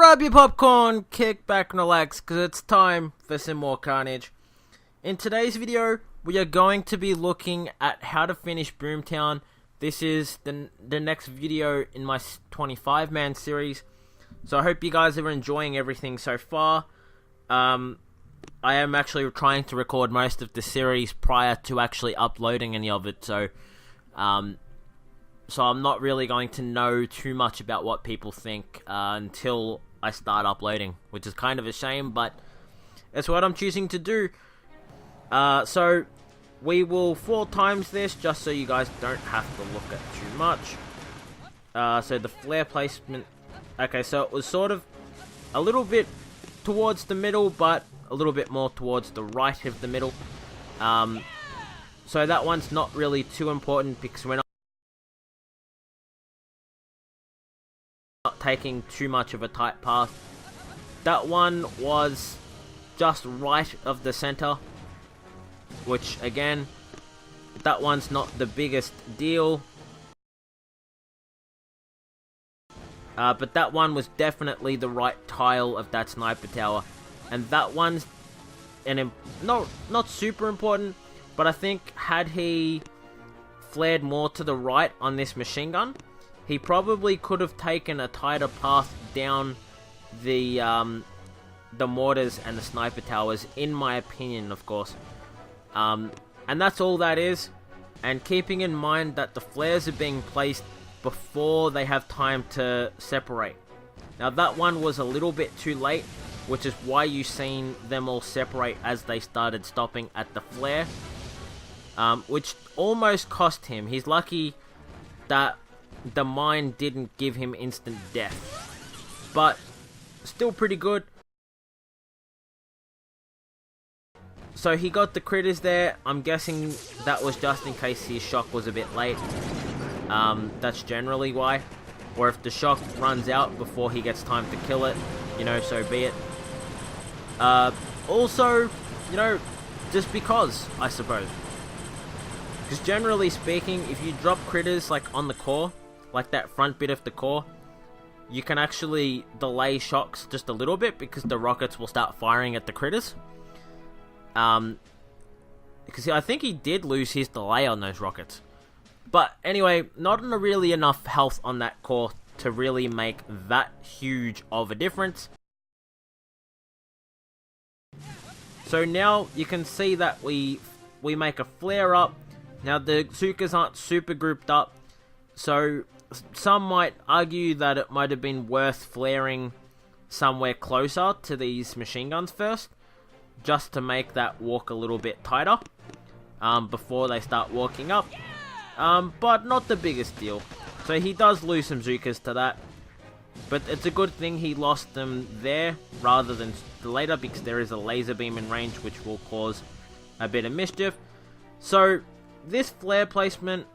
Grab your popcorn, kick back and relax, because it's time for some more carnage. In today's video, we are going to be looking at how to finish Boomtown. This is the next video in my 25-man series. So I hope you guys are enjoying everything so far. I am actually trying to record most of the series prior to actually uploading any of it, so I'm not really going to know too much about what people think until I start uploading, which is kind of a shame, but it's what I'm choosing to do. So we will 4 times this, just so you guys don't have to look at too much. So the flare placement, okay, so it was sort of a little bit towards the middle, but a little bit more towards the right of the middle. So that one's not really too important because we're not taking too much of a tight path. That one was just right of the center, which again, that one's not the biggest deal. But that one was definitely the right tile of that sniper tower. And that one's not super important, but I think had he flared more to the right on this machine gun, he probably could have taken a tighter path down the mortars and the sniper towers, in my opinion, of course. And that's all that is. And keeping in mind that the flares are being placed before they have time to separate. Now that one was a little bit too late, which is why you've seen them all separate as they started stopping at the flare. Which almost cost him. He's lucky that the mine didn't give him instant death. But still pretty good. So he got the critters there. I'm guessing that was just in case his shock was a bit late. That's generally why. Or if the shock runs out before he gets time to kill it, you know, so be it. Also, you know, just because, I suppose. Because generally speaking, if you drop critters like on the core, like that front bit of the core, you can actually delay shocks just a little bit because the rockets will start firing at the critters. Because I think he did lose his delay on those rockets. But anyway, not really enough health on that core to really make that huge of a difference. So now you can see that we make a flare up. Now the Zukas aren't super grouped up, so some might argue that it might have been worth flaring somewhere closer to these machine guns first, just to make that walk a little bit tighter before they start walking up. But not the biggest deal. So he does lose some Zukas to that, but it's a good thing he lost them there rather than later, because there is a laser beam in range which will cause a bit of mischief. So this flare placement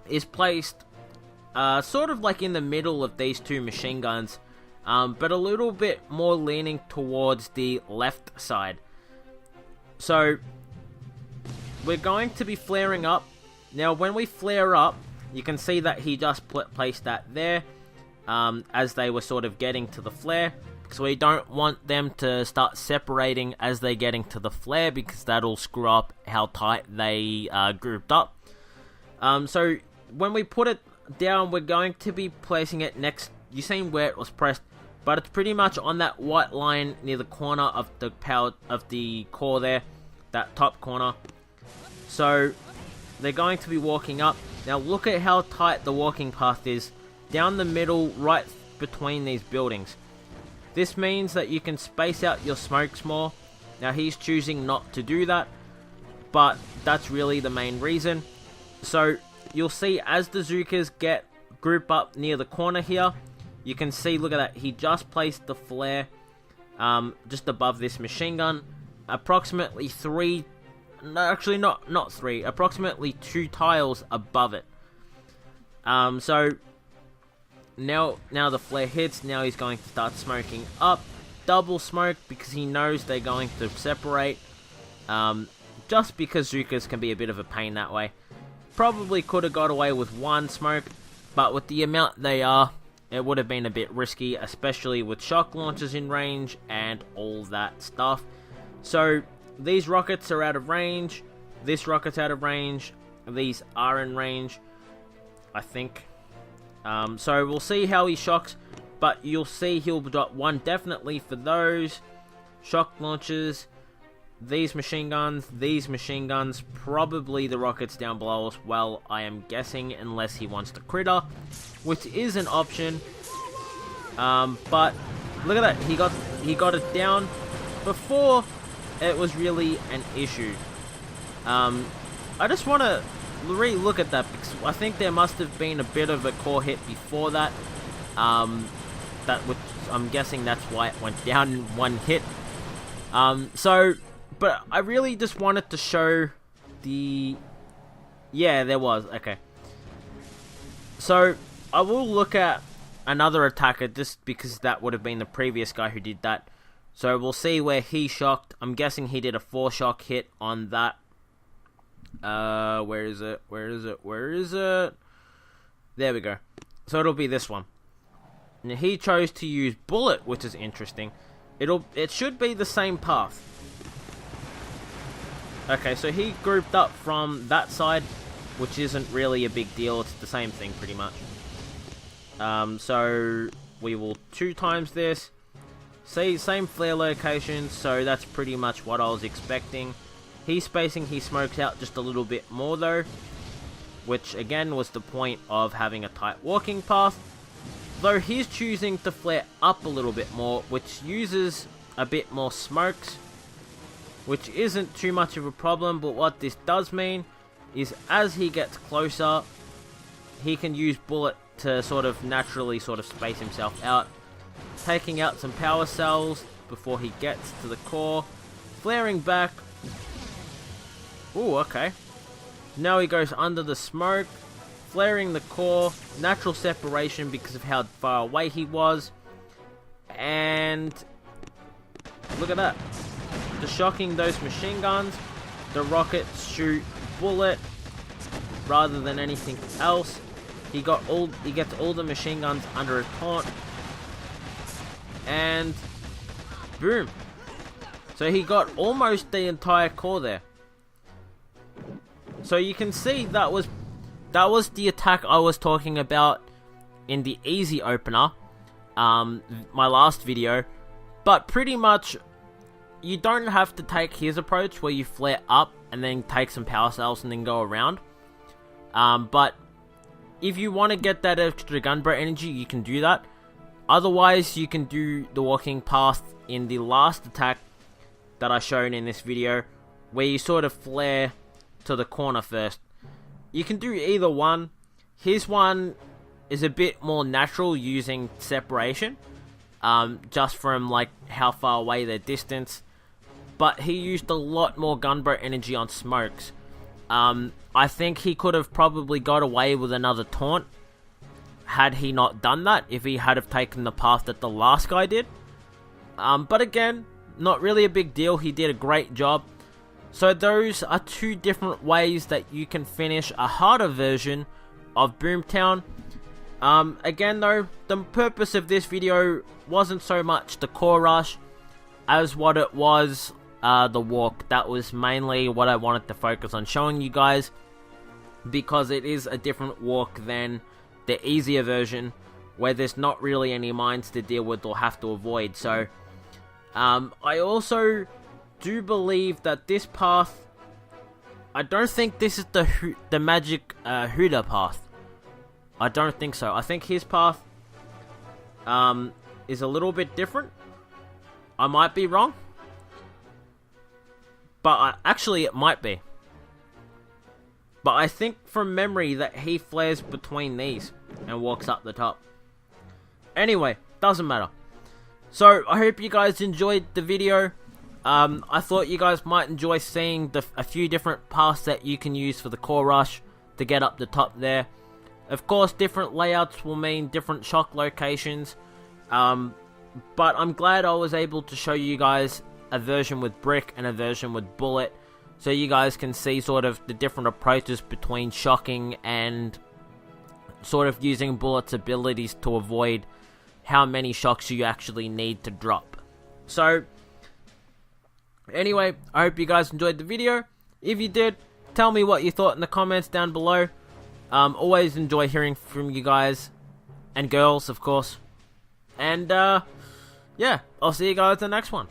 is placed sort of like in the middle of these two machine guns, but a little bit more leaning towards the left side. So we're going to be flaring up. Now when we flare up, you can see that he just placed that there as they were sort of getting to the flare, because we don't want them to start separating as they're getting to the flare, because that'll screw up how tight they grouped up. So when we put it down, we're going to be placing it next. You've seen where it was pressed, but it's pretty much on that white line near the corner of the core there, that top corner. So they're going to be walking up. Now look at how tight the walking path is down the middle, right between these buildings. This means that you can space out your smokes more. Now he's choosing not to do that, but that's really the main reason. So you'll see as the Zukas group up near the corner here, you can see, look at that, he just placed the flare just above this machine gun, approximately approximately 2 tiles above it. So now the flare hits. Now he's going to start smoking up, double smoke, because he knows they're going to separate. Just because Zukas can be a bit of a pain that way. Probably could have got away with 1 smoke, but with the amount they are, it would have been a bit risky, especially with shock launchers in range and all that stuff. So these rockets are out of range, this rocket's out of range, these are in range, I think. So we'll see how he shocks, but you'll see he'll drop one definitely for those shock launchers, these machine guns, probably the rockets down below as well, I am guessing, unless he wants to critter, which is an option. But look at that, he got it down before it was really an issue. I just want to re-look at that, because I think there must have been a bit of a core hit before that. Which I'm guessing that's why it went down in one hit. But I really just wanted to show the... Yeah, there was. Okay. So, I will look at another attacker just because that would have been the previous guy who did that. So, we'll see where he shocked. I'm guessing he did a 4-shock hit on that. Where is it? There we go. So, it'll be this one. Now, he chose to use bullet, which is interesting. It should be the same path. Okay, so he grouped up from that side, which isn't really a big deal. It's the same thing, pretty much. So we will 2 times this. See, same flare location, so that's pretty much what I was expecting. He's spacing his smokes out just a little bit more, though, which, again, was the point of having a tight walking path. Though he's choosing to flare up a little bit more, which uses a bit more smokes, which isn't too much of a problem, but what this does mean is as he gets closer, he can use bullet to sort of naturally space himself out, taking out some power cells before he gets to the core, flaring back. Ooh, okay. Now he goes under the smoke, flaring the core, natural separation because of how far away he was, and look at that. Just shocking those machine guns, the rockets shoot bullet rather than anything else. He gets all the machine guns under a taunt, and boom. So he got almost the entire core there. So you can see that was the attack I was talking about in the easy opener, my last video. But pretty much, you don't have to take his approach where you flare up and then take some power cells and then go around. But if you want to get that extra gunboat energy, you can do that. Otherwise, you can do the walking path in the last attack that I showed in this video, where you sort of flare to the corner first. You can do either one. His one is a bit more natural using separation, just from like how far away their distance. But he used a lot more gunboat energy on smokes. I think he could have probably got away with another taunt had he not done that, if he had have taken the path that the last guy did. But again, not really a big deal. He did a great job. So those are 2 different ways that you can finish a harder version of Boomtown. Again though, the purpose of this video wasn't so much the core rush as what it was the walk. That was mainly what I wanted to focus on showing you guys, because it is a different walk than the easier version, where there's not really any mines to deal with or have to avoid. So I also do believe that this path, I don't think this is the magic Huda path. I don't think so. I think his path is a little bit different. I might be wrong, but actually it might be. But I think from memory that he flares between these and walks up the top. Anyway, doesn't matter. So I hope you guys enjoyed the video. I thought you guys might enjoy seeing a few different paths that you can use for the core rush to get up the top there. Of course, different layouts will mean different shock locations. But I'm glad I was able to show you guys a version with brick and a version with bullet, so you guys can see sort of the different approaches between shocking and sort of using bullets' abilities to avoid how many shocks you actually need to drop. So, anyway, I hope you guys enjoyed the video. If you did, tell me what you thought in the comments down below. Always enjoy hearing from you guys, and girls, of course. And, yeah, I'll see you guys in the next one.